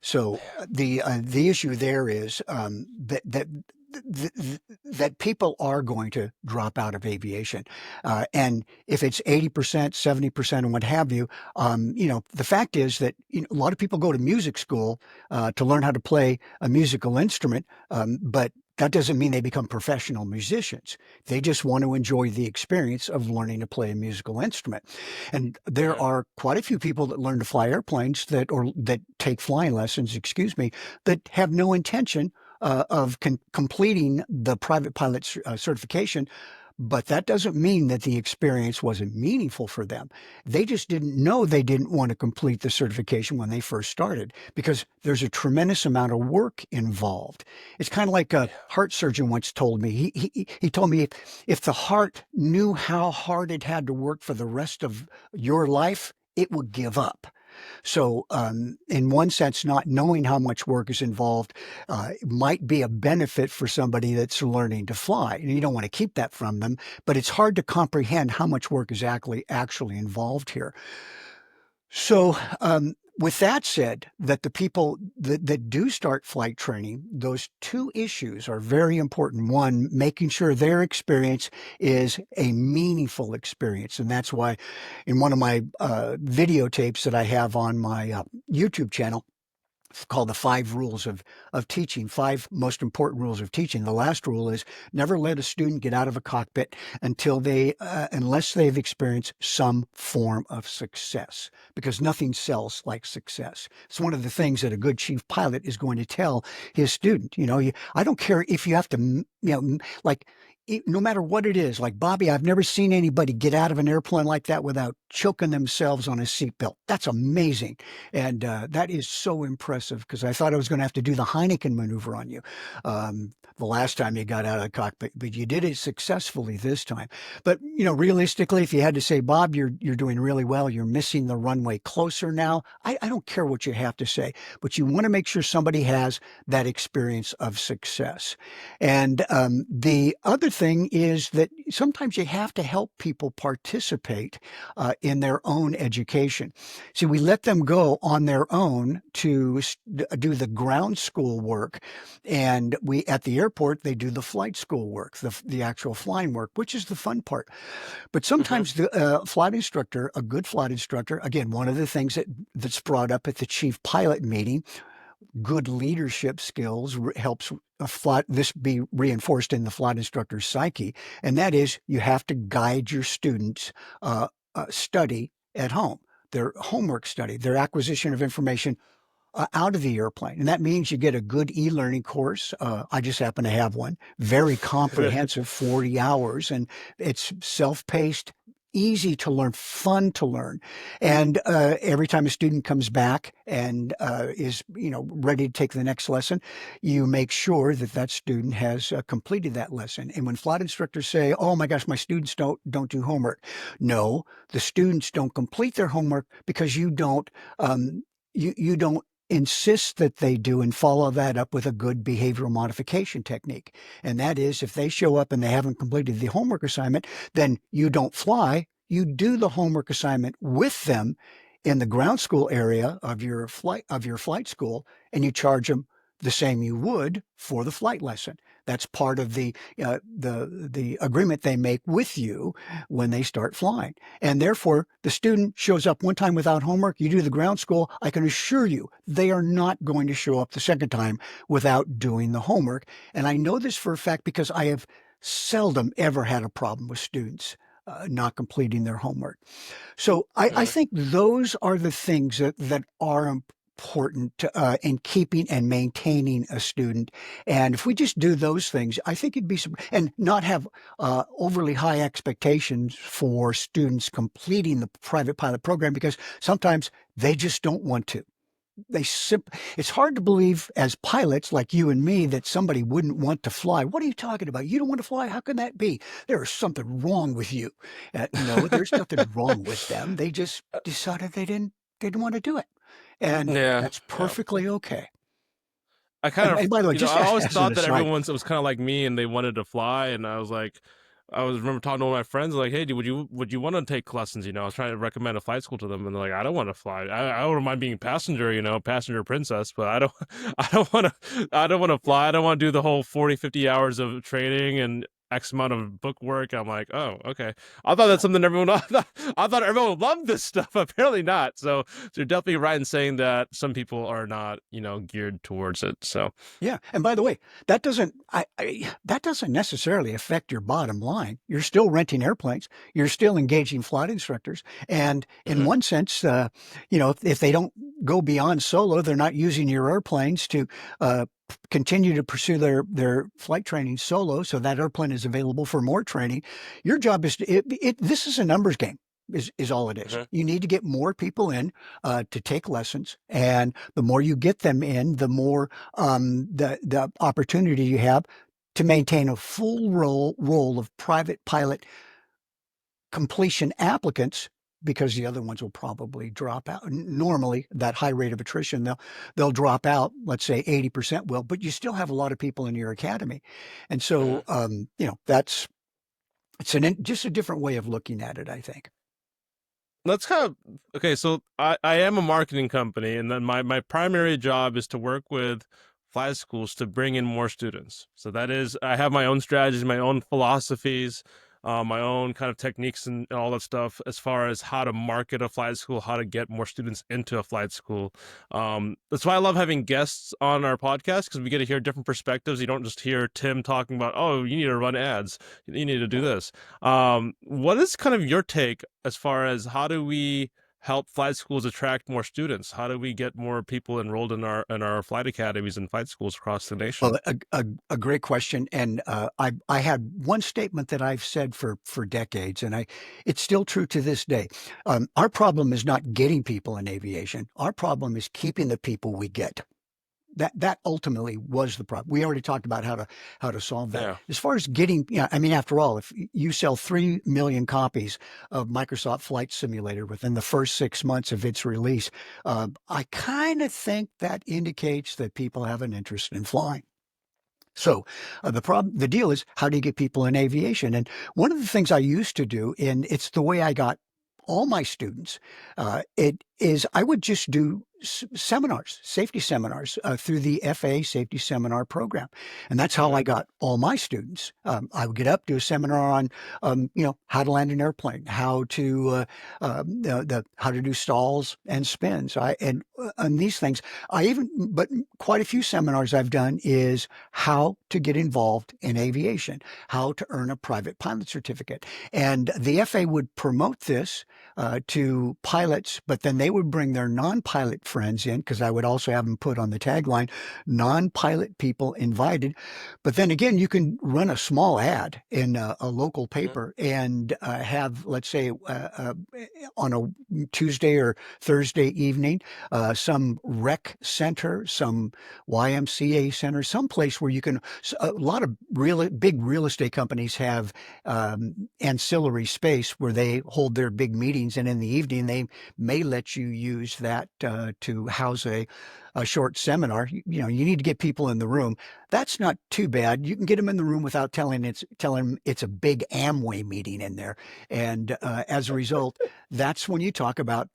So the issue there is that people are going to drop out of aviation, and if it's 80%, 70%, and what have you, the fact is that a lot of people go to music school to learn how to play a musical instrument, but that doesn't mean they become professional musicians. They just want to enjoy the experience of learning to play a musical instrument. And there Mhm. are quite a few people that learn to fly airplanes that take flying lessons, excuse me, that have no intention of completing the private pilot certification. But that doesn't mean that the experience wasn't meaningful for them. They just didn't know they didn't want to complete the certification when they first started, because there's a tremendous amount of work involved. It's kind of like a Yeah. heart surgeon once told me. He told me, if the heart knew how hard it had to work for the rest of your life, it would give up. So, in one sense, not knowing how much work is involved might be a benefit for somebody that's learning to fly. And you don't want to keep that from them, but it's hard to comprehend how much work is actually involved here. So, with that said, that the people that do start flight training, those two issues are very important. One, making sure their experience is a meaningful experience. And that's why in one of my videotapes that I have on my YouTube channel, it's called the 5 rules of teaching, 5 most important rules of teaching. The last rule is never let a student get out of a cockpit unless they've experienced some form of success, because nothing sells like success. It's one of the things that a good chief pilot is going to tell his student. I don't care if you have to, like, no matter what it is, like, Bobby, I've never seen anybody get out of an airplane like that without choking themselves on a seatbelt. That's amazing. And that is so impressive, because I thought I was going to have to do the Heineken maneuver on you the last time you got out of the cockpit, but you did it successfully this time. But realistically, if you had to say, Bob, you're doing really well, you're missing the runway closer now, I don't care what you have to say, but you want to make sure somebody has that experience of success. And the other thing is that sometimes you have to help people participate in their own education. See, we let them go on their own to do the ground school work, and at the airport, they do the flight school work, the actual flying work, which is the fun part. But Mhm. sometimes the flight instructor, a good flight instructor, again, one of the things that's brought up at the chief pilot meeting, good leadership skills helps this be reinforced in the flight instructor's psyche, and that is, you have to guide your students' study at home, their homework study, their acquisition of information out of the airplane. And that means you get a good e-learning course. I just happen to have one, very comprehensive, 40 hours, and it's self-paced, easy to learn, fun to learn. And every time a student comes back and is ready to take the next lesson, you make sure that student has completed that lesson. And when flight instructors say, "Oh my gosh, my students don't do homework," no, the students don't complete their homework because you don't you don't insist that they do, and follow that up with a good behavioral modification technique. And that is, if they show up and they haven't completed the homework assignment, then you don't fly. You do the homework assignment with them in the ground school area of your flight school, and you charge them the same you would for the flight lesson. That's part of the agreement they make with you when they start flying. And therefore, the student shows up one time without homework. You do the ground school. I can assure you they are not going to show up the second time without doing the homework. And I know this for a fact because I have seldom ever had a problem with students not completing their homework. So I Mhm. think those are the things that are important in keeping and maintaining a student. And if we just do those things, I think it'd be and not have overly high expectations for students completing the private pilot program because sometimes they just don't want to. It's hard to believe as pilots like you and me that somebody wouldn't want to fly. What are you talking about? You don't want to fly? How can that be? There is something wrong with you. No, there's nothing wrong with them. They just decided they didn't want to do it, and Yeah, that's yeah. perfectly okay. I kind And of, by the way, just I always as an thought that aside, everyone was kind of like me and they wanted to fly, and I was like, I was remember talking to one of my friends like, hey, dude, would you want to take lessons? I was trying to recommend a flight school to them, and they're like, I don't want to fly. I wouldn't mind being passenger, passenger princess, but I don't, I don't want to fly. I don't want to do the whole 40, 50 hours of training and X amount of book work. I'm like, oh, okay. I thought that's something everyone, I thought everyone loved this stuff. Apparently not. So you're definitely right in saying that some people are not, geared towards it. So. yeah. And by the way, that doesn't necessarily affect your bottom line. You're still renting airplanes. You're still engaging flight instructors. And in Mhm. one sense, if they don't go beyond solo, they're not using your airplanes to continue to pursue their flight training solo. So that airplane is available for more training. Your job is this is a numbers game. Is all it is. Mhm. You need to get more people in to take lessons, and the more you get them in, the more the opportunity you have to maintain a full role of private pilot completion applicants because the other ones will probably drop out. Normally, that high rate of attrition, they'll drop out. Let's say 80% will, but you still have a lot of people in your academy, and Mhm. so that's just a different way of looking at it. I think. Let's kind of okay. So I am a marketing company, and then my primary job is to work with flight schools to bring in more students. So that is, I have my own strategies, my own philosophies, my own kind of techniques and all that stuff as far as how to market a flight school, how to get more students into a flight school. That's why I love having guests on our podcast because we get to hear different perspectives. You don't just hear Tim talking about, oh, you need to run ads, you need to do this. What is kind of your take as far as how do we help flight schools attract more students? How do we get more people enrolled in our flight academies and flight schools across the nation? Well, a great question, and I had one statement that I've said for decades, and it's still true to this day. Our problem is not getting people in aviation. Our problem is keeping the people we get. That ultimately was the problem. We already talked about how to solve that. Yeah. As far as getting, I mean, after all, if you sell 3 million copies of Microsoft Flight Simulator within the first 6 months of its release, I kind of think that indicates that people have an interest in flying. So the deal is, how do you get people in aviation? And one of the things I used to do, and it's the way I got all my students, it is I would just do seminars, safety seminars through the FAA Safety Seminar Program, and that's how I Mhm. got all my students. I would get up, do a seminar on, how to land an airplane, how to how to do stalls and spins. And these things. But quite a few seminars I've done is how to get involved in aviation, how to earn a private pilot certificate. And the FAA would promote this to pilots, but then they would bring their non pilot friends in because I would also have them put on the tagline non pilot people invited. But then again, you can run a small ad in a local Mhm. paper and have, let's say, on a Tuesday or Thursday evening, some rec center, some YMCA center, some place where you can. A lot of big real estate companies have ancillary space where they hold their big meetings, and in the evening they may let you use that to house a short seminar. You need to get people in the room. That's not too bad. You can get them in the room without telling them it's a big Amway meeting in there, and as a result, that's when you talk about.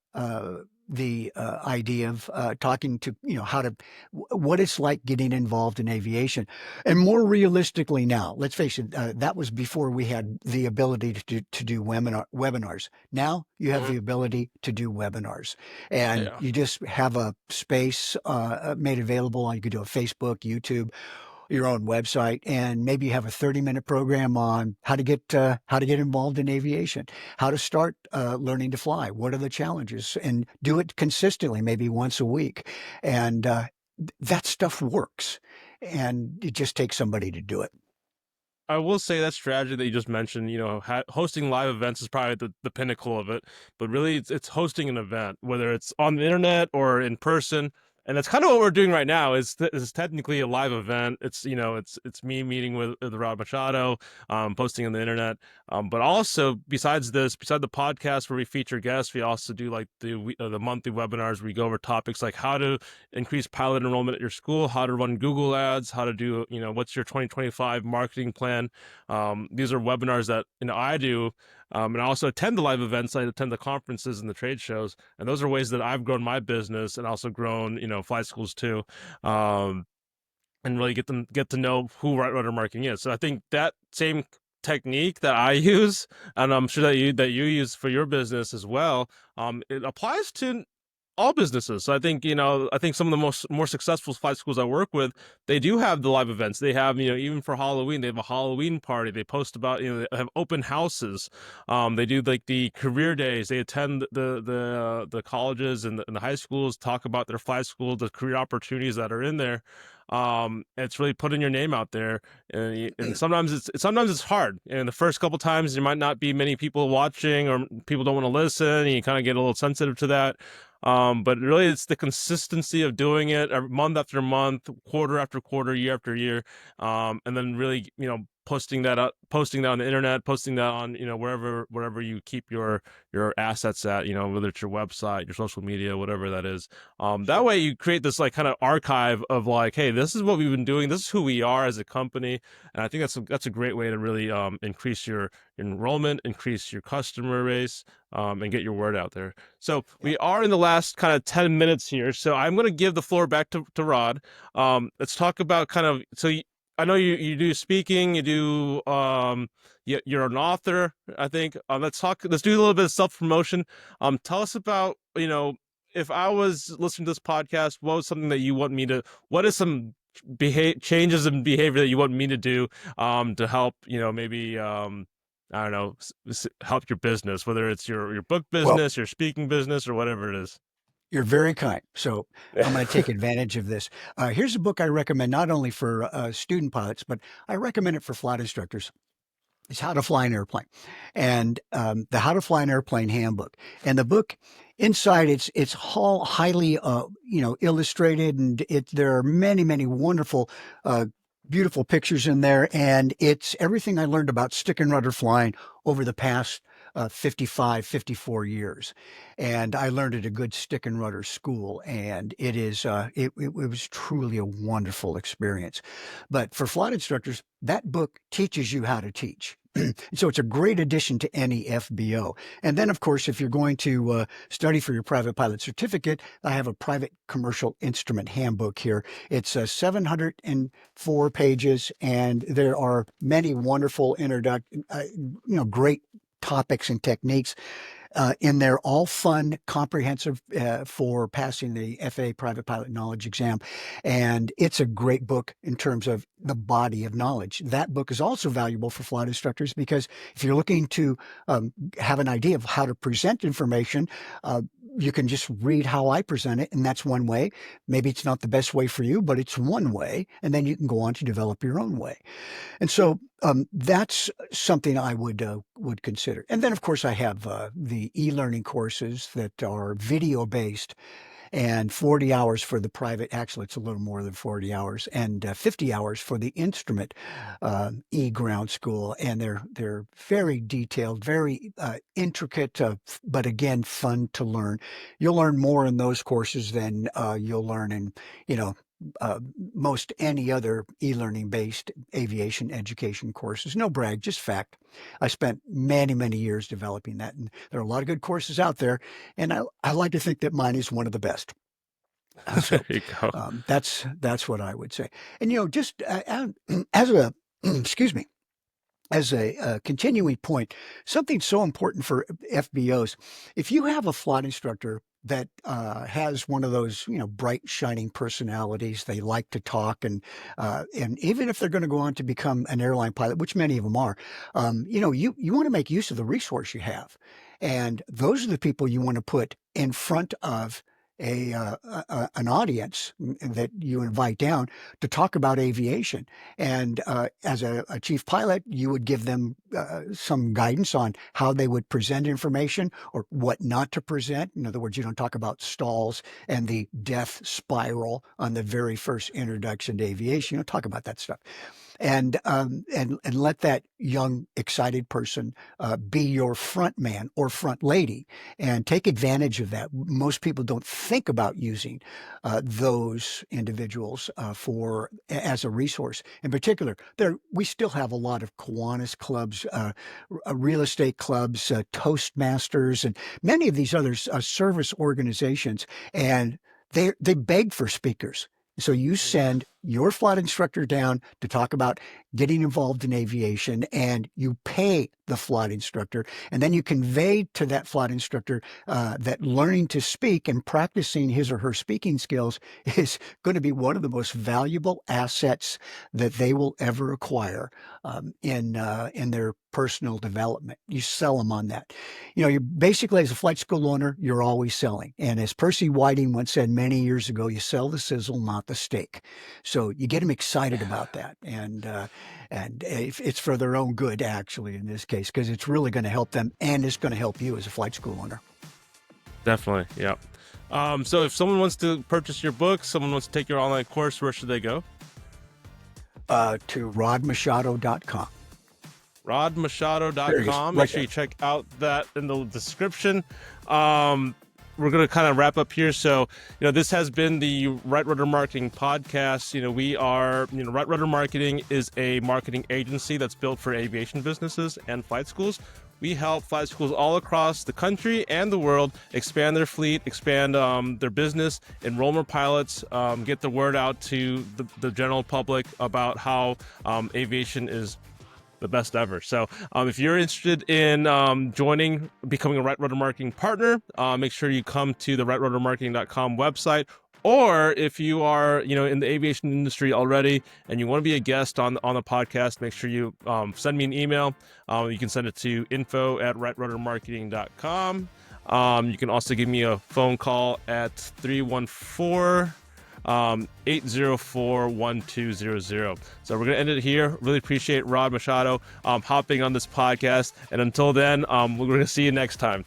the idea of talking to, how to, what it's like getting involved in aviation. And more realistically now, let's face it, that was before we had the ability to do webinars. Now you have the Mhm. ability to do webinars, and Yeah. you just have a space made available. You could do a Facebook, YouTube, your own website, and maybe you have a 30-minute program on how to get involved in aviation, how to start learning to fly, what are the challenges, and do it consistently, maybe once a week. And that stuff works, and it just takes somebody to do it. I will say that strategy that you just mentioned, hosting live events is probably the pinnacle of it. But really, it's hosting an event, whether it's on the internet or in person. And that's kind of what we're doing right now. Is technically a live event. It's me meeting with Rod Machado, posting on the internet. But also besides the podcast where we feature guests, we also do like the monthly webinars where we go over topics like how to increase pilot enrollment at your school, how to run Google ads, how to do, what's your 2025 marketing plan. These are webinars that, I do. And I also attend the live events. I attend the conferences and the trade shows. And those are ways that I've grown my business and also grown, flight schools too. And really get to know who Right Rudder Marketing is. So I think that same technique that I use, and I'm sure that you use for your business as well, it applies to all businesses. So I think some of the more successful flight schools I work with, they do have the live events. They have, even for Halloween, they have a Halloween party. They post about, they have open houses. They do like the career days. They attend the colleges and the high schools, talk about their flight school, the career opportunities that are in there. It's really putting your name out there, and sometimes it's hard. And the first couple times there might not be many people watching, or people don't want to listen, and you kind of get a little sensitive to that. But really, it's the consistency of doing it month after month, quarter after quarter, year after year, and then really, posting that on the internet, posting that on, wherever you keep your assets at, whether it's your website, your social media, whatever that is. That Sure. way, you create this like kind of archive of like, hey, this is what we've been doing. This is who we are as a company, and I think that's a great way to really increase your enrollment, increase your customer base, and get your word out there. So Yeah. we are in the last kind of 10 minutes here. So I'm going to give the floor back to Rod. Let's talk about kind of, I know you do speaking, you do, you're an author, I think. Let's do a little bit of self promotion. Tell us about, if I was listening to this podcast, what was something that you want me to, what is some changes in behavior that you want me to do, to help, maybe, I don't know, help your business, whether it's your book Well, business, your speaking business, or whatever it is. you're very kind. So I'm going to take advantage of this. Here's a book I recommend not only for student pilots, but I recommend it for flight instructors. It's How to Fly an Airplane, and the How to Fly an Airplane Handbook. And the book inside, it's all highly illustrated, and there are many wonderful, beautiful pictures in there, and it's everything I learned about stick and rudder flying over the past 54 years. And I learned at a good stick and rudder school, and it was truly a wonderful experience. But for flight instructors, that book teaches you how to teach. So it's a great addition to any FBO. And then, of course, if you're going to study for your private pilot certificate, I have a private commercial instrument handbook here. It's 704 pages, and there are many wonderful great topics and techniques in there, all fun, comprehensive for passing the FAA private pilot knowledge exam. And it's a great book in terms of the body of knowledge. That book is also valuable for flight instructors because if you're looking to have an idea of how to present information, you can just read how I present it, and that's one way. Maybe it's not the best way for you, but it's one way, and then you can go on to develop your own way. And so that's something I would consider. And then, of course, I have the e-learning courses that are video based, and 40 hours for the private. Actually, it's a little more than 40 hours, and 50 hours for the instrument e-ground school. And they're very detailed, very intricate, but again, fun to learn. You'll learn more in those courses than you'll learn in uh, most any other e-learning based aviation education courses. No brag, just fact. I spent many, many years developing that, and there are a lot of good courses out there, and I like to think that mine is one of the best. There So you go. that's what I would say. And just as a excuse me, as a continuing point, something so important for FBOs, if you have a flight instructor that has one of those, bright, shining personalities, they like to talk, and even if they're going to go on to become an airline pilot, which many of them are, you want to make use of the resource you have, and those are the people you want to put in front of an audience that you invite down to talk about aviation. And as a chief pilot, you would give them some guidance on how they would present information or what not to present. In other words, you don't talk about stalls and the death spiral on the very first introduction to aviation. You don't talk about that stuff. And let that young, excited person be your front man or front lady, and take advantage of that. Most people don't think about using those individuals as a resource. In particular, we still have a lot of Kiwanis clubs, real estate clubs, Toastmasters, and many of these other service organizations, and they beg for speakers. So you send your flight instructor down to talk about getting involved in aviation, and you pay the flight instructor, and then you convey to that flight instructor that learning to speak and practicing his or her speaking skills is going to be one of the most valuable assets that they will ever acquire in their personal development. You sell them on that. You basically, as a flight school owner, you're always selling. And as Percy Whiting once said many years ago, you sell the sizzle, not the steak. So you get them excited about that, and it's for their own good, actually, in this case, because it's really going to help them, and it's going to help you as a flight school owner. Definitely, yeah. So if someone wants to purchase your book, someone wants to take your online course, where should they go? To rodmachado.com. rodmachado.com. Make sure you check out that in the description. We're going to kind of wrap up here. So, this has been the Right Rudder Marketing Podcast. We are, Right Rudder Marketing is a marketing agency that's built for aviation businesses and flight schools. We help flight schools all across the country and the world expand their fleet, expand their business, enroll more pilots, get the word out to the general public about how aviation is the best ever. So if you're interested in becoming a Right Rudder Marketing partner, make sure you come to the rightruddermarketing.com website. Or if you are, in the aviation industry already and you want to be a guest on the podcast, make sure you send me an email. You can send it to info@rightruddermarketing.com. You can also give me a phone call at 314-804-1200. So we're going to end it here. Really appreciate Rod Machado hopping on this podcast. And until then, we're going to see you next time.